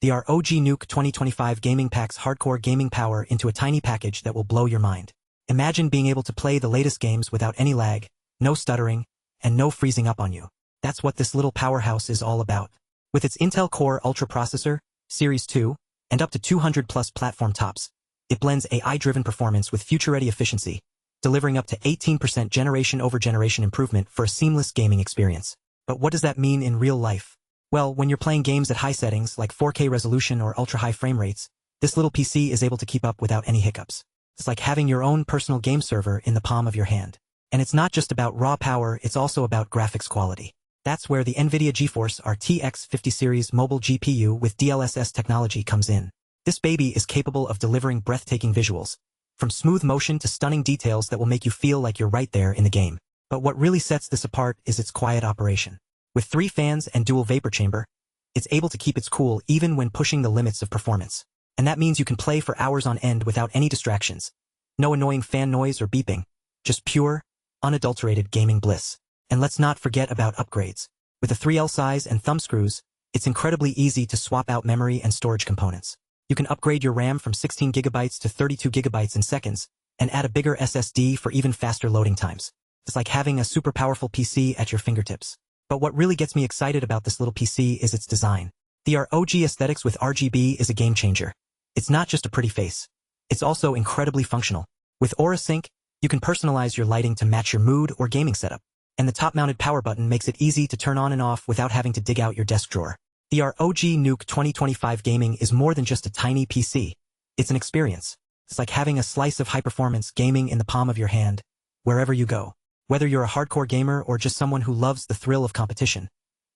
The ROG NUC 2025 gaming packs hardcore gaming power into a tiny package that will blow your mind. Imagine being able to play the latest games without any lag, no stuttering, and no freezing up on you. That's what this little powerhouse is all about. With its Intel Core Ultra processor, Series 2, and up to 200+ platform tops, it blends AI-driven performance with future-ready efficiency, delivering up to 18% generation-over-generation improvement for a seamless gaming experience. But what does that mean in real life? Well, when you're playing games at high settings like 4K resolution or ultra-high frame rates, this little PC is able to keep up without any hiccups. It's like having your own personal game server in the palm of your hand. And it's not just about raw power, it's also about graphics quality. That's where the NVIDIA GeForce RTX 50 series mobile GPU with DLSS technology comes in. This baby is capable of delivering breathtaking visuals, from smooth motion to stunning details that will make you feel like you're right there in the game. But what really sets this apart is its quiet operation. With 3 fans and dual vapor chamber, it's able to keep its cool even when pushing the limits of performance. And that means you can play for hours on end without any distractions. No annoying fan noise or beeping, just pure, unadulterated gaming bliss. And let's not forget about upgrades. With a 3L size and thumb screws, it's incredibly easy to swap out memory and storage components. You can upgrade your RAM from 16GB to 32GB in seconds, and add a bigger SSD for even faster loading times. It's like having a super powerful PC at your fingertips. But what really gets me excited about this little PC is its design. The ROG aesthetics with RGB is a game changer. It's not just a pretty face. It's also incredibly functional. With Aura Sync, you can personalize your lighting to match your mood or gaming setup. And the top-mounted power button makes it easy to turn on and off without having to dig out your desk drawer. The ROG NUC 2025 gaming is more than just a tiny PC. It's an experience. It's like having a slice of high-performance gaming in the palm of your hand, wherever you go. Whether you're a hardcore gamer or just someone who loves the thrill of competition,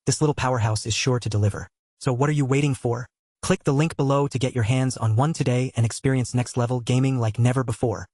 this little powerhouse is sure to deliver. So what are you waiting for? Click the link below to get your hands on one today and experience next-level gaming like never before.